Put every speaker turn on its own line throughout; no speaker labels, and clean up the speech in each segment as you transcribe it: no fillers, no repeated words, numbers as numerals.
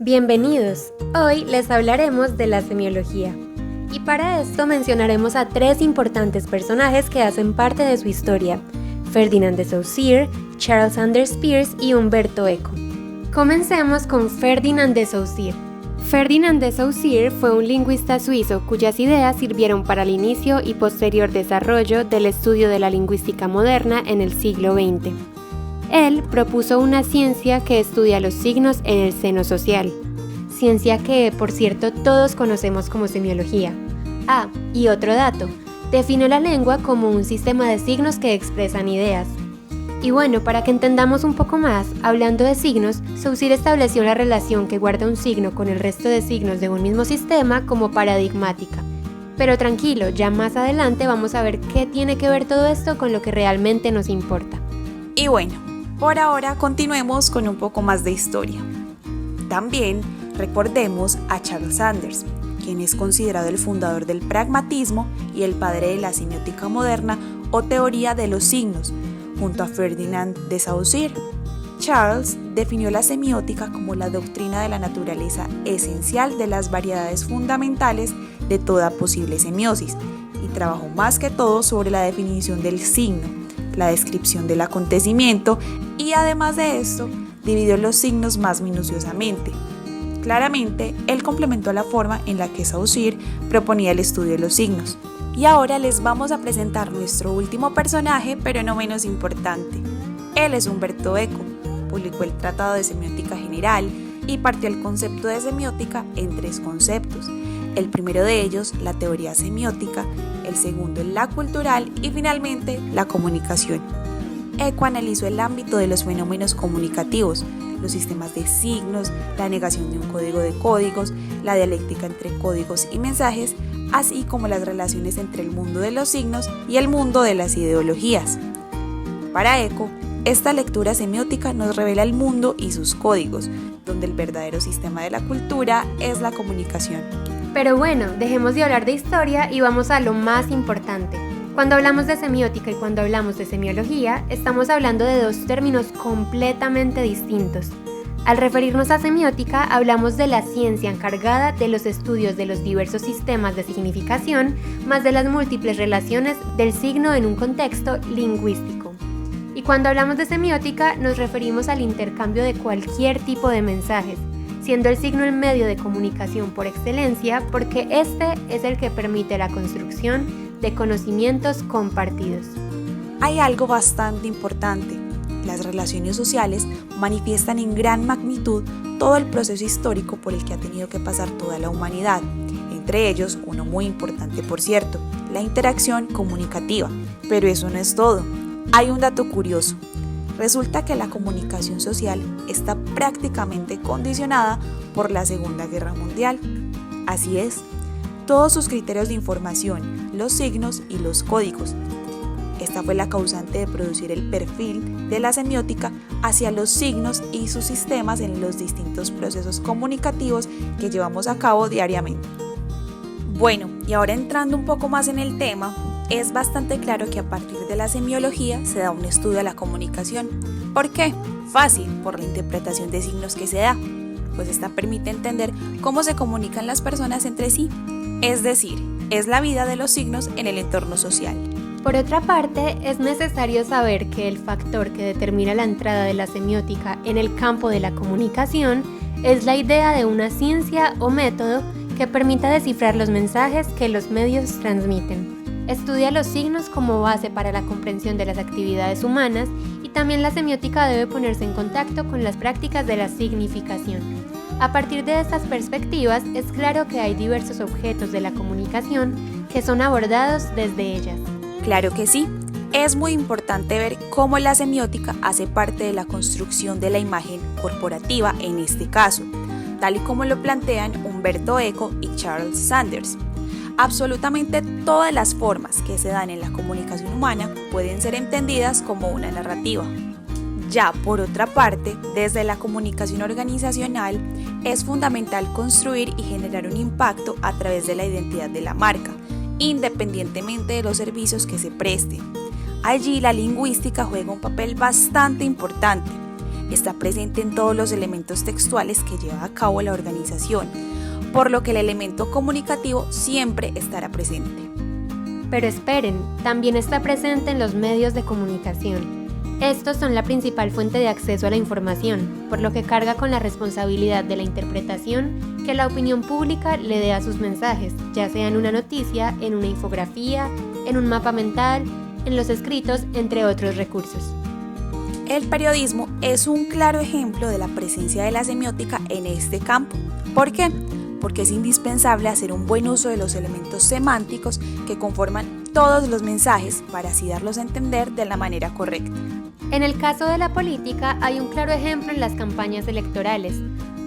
Bienvenidos. Hoy les hablaremos de la semiología. Y para esto mencionaremos a tres importantes personajes que hacen parte de su historia: Ferdinand de Saussure, Charles Sanders Peirce y Umberto Eco. Comencemos con Ferdinand de Saussure. Ferdinand de Saussure fue un lingüista suizo cuyas ideas sirvieron para el inicio y posterior desarrollo del estudio de la lingüística moderna en el siglo XX. Él propuso una ciencia que estudia los signos en el seno social, ciencia que, por cierto, todos conocemos como semiología. Y otro dato, definió la lengua como un sistema de signos que expresan ideas. Y bueno, para que entendamos un poco más, hablando de signos, Saussure estableció la relación que guarda un signo con el resto de signos de un mismo sistema como paradigmática. Pero tranquilo, ya más adelante vamos a ver qué tiene que ver todo esto con lo que realmente nos importa.
Y bueno, por ahora continuemos con un poco más de historia. También recordemos a Charles Sanders, quien es considerado el fundador del pragmatismo y el padre de la semiótica moderna o teoría de los signos, junto a Ferdinand de Saussure. Charles definió la semiótica como la doctrina de la naturaleza esencial de las variedades fundamentales de toda posible semiosis y trabajó más que todo sobre la definición del signo, la descripción del acontecimiento y además de esto, dividió los signos más minuciosamente. Claramente, él complementó la forma en la que Saussure proponía el estudio de los signos. Y ahora les vamos a presentar nuestro último personaje, pero no menos importante. Él es Umberto Eco, publicó el Tratado de Semiótica General y partió el concepto de semiótica en tres conceptos. El primero de ellos, la teoría semiótica, el segundo, la cultural y finalmente, la comunicación. Eco analizó el ámbito de los fenómenos comunicativos, los sistemas de signos, la negación de un código de códigos, la dialéctica entre códigos y mensajes, así como las relaciones entre el mundo de los signos y el mundo de las ideologías. Para Eco, esta lectura semiótica nos revela el mundo y sus códigos, donde el verdadero sistema de la cultura es la comunicación.
Pero bueno, dejemos de hablar de historia y vamos a lo más importante. Cuando hablamos de semiótica y cuando hablamos de semiología, estamos hablando de dos términos completamente distintos. Al referirnos a semiótica, hablamos de la ciencia encargada de los estudios de los diversos sistemas de significación, más de las múltiples relaciones del signo en un contexto lingüístico. Y cuando hablamos de semiótica, nos referimos al intercambio de cualquier tipo de mensajes, siendo el signo el medio de comunicación por excelencia, porque este es el que permite la construcción de conocimientos compartidos.
Hay algo bastante importante. Las relaciones sociales manifiestan en gran magnitud todo el proceso histórico por el que ha tenido que pasar toda la humanidad. Entre ellos, uno muy importante por cierto, la interacción comunicativa. Pero eso no es todo. Hay un dato curioso. Resulta que la comunicación social está prácticamente condicionada por la Segunda Guerra Mundial. Así es, todos sus criterios de información, los signos y los códigos. Esta fue la causante de producir el perfil de la semiótica hacia los signos y sus sistemas en los distintos procesos comunicativos que llevamos a cabo diariamente. Bueno, y ahora entrando un poco más en el tema, es bastante claro que a partir de la semiología se da un estudio de la comunicación. ¿Por qué? Fácil, por la interpretación de signos que se da, pues esta permite entender cómo se comunican las personas entre sí, es decir, es la vida de los signos en el entorno social.
Por otra parte, es necesario saber que el factor que determina la entrada de la semiótica en el campo de la comunicación es la idea de una ciencia o método que permita descifrar los mensajes que los medios transmiten. Estudia los signos como base para la comprensión de las actividades humanas y también la semiótica debe ponerse en contacto con las prácticas de la significación. A partir de estas perspectivas, es claro que hay diversos objetos de la comunicación que son abordados desde ellas.
Claro que sí. Es muy importante ver cómo la semiótica hace parte de la construcción de la imagen corporativa en este caso, tal y como lo plantean Umberto Eco y Charles Sanders. Absolutamente todas las formas que se dan en la comunicación humana pueden ser entendidas como una narrativa. Ya por otra parte, desde la comunicación organizacional, es fundamental construir y generar un impacto a través de la identidad de la marca, independientemente de los servicios que se presten. Allí la lingüística juega un papel bastante importante. está presente en todos los elementos textuales que lleva a cabo la organización, por lo que el elemento comunicativo siempre estará presente.
Pero esperen, también está presente en los medios de comunicación. Estos son la principal fuente de acceso a la información, por lo que carga con la responsabilidad de la interpretación que la opinión pública le dé a sus mensajes, ya sea en una noticia, en una infografía, en un mapa mental, en los escritos, entre otros recursos.
El periodismo es un claro ejemplo de la presencia de la semiótica en este campo. ¿Por qué? Porque es indispensable hacer un buen uso de los elementos semánticos que conforman todos los mensajes para así darlos a entender de la manera correcta.
En el caso de la política hay un claro ejemplo en las campañas electorales,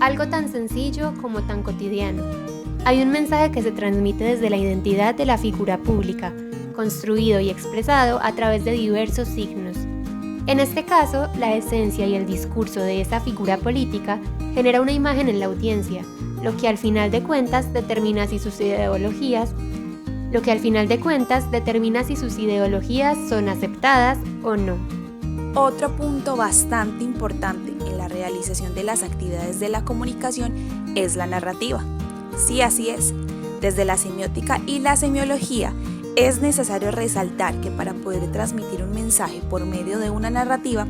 algo tan sencillo como tan cotidiano. Hay un mensaje que se transmite desde la identidad de la figura pública, construido y expresado a través de diversos signos. En este caso, la esencia y el discurso de esa figura política genera una imagen en la audiencia, lo que al final de cuentas determina si sus ideologías son aceptadas o no.
Otro punto bastante importante en la realización de las actividades de la comunicación es la narrativa. Sí, así es. Desde la semiótica y la semiología es necesario resaltar que para poder transmitir un mensaje por medio de una narrativa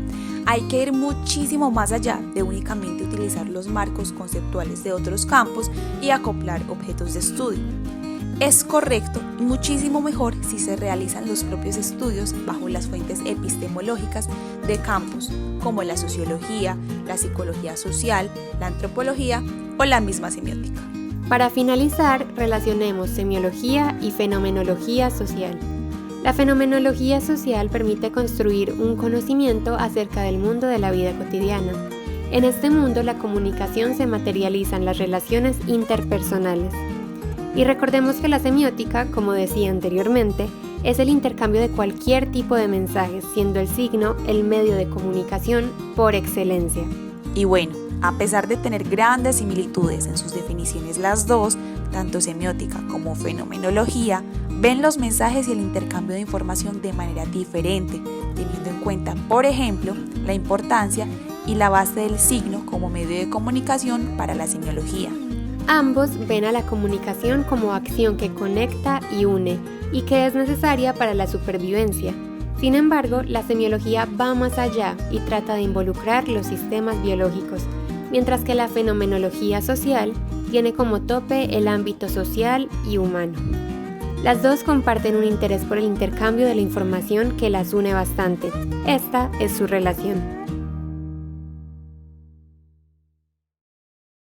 hay que ir muchísimo más allá de únicamente utilizar los marcos conceptuales de otros campos y acoplar objetos de estudio. Es correcto y muchísimo mejor si se realizan los propios estudios bajo las fuentes epistemológicas de campos como la sociología, la psicología social, la antropología o la misma semiótica.
Para finalizar, relacionemos semiología y fenomenología social. La fenomenología social permite construir un conocimiento acerca del mundo de la vida cotidiana. En este mundo, la comunicación se materializa en las relaciones interpersonales. Y recordemos que la semiótica, como decía anteriormente, es el intercambio de cualquier tipo de mensajes, siendo el signo el medio de comunicación por excelencia.
Y bueno, a pesar de tener grandes similitudes en sus definiciones las dos, tanto semiótica como fenomenología, ven los mensajes y el intercambio de información de manera diferente, teniendo en cuenta, por ejemplo, la importancia y la base del signo como medio de comunicación para la semiología.
Ambos ven a la comunicación como acción que conecta y une, y que es necesaria para la supervivencia. Sin embargo, la semiología va más allá y trata de involucrar los sistemas biológicos, mientras que la fenomenología social tiene como tope el ámbito social y humano. Las dos comparten un interés por el intercambio de la información que las une bastante. Esta es su relación.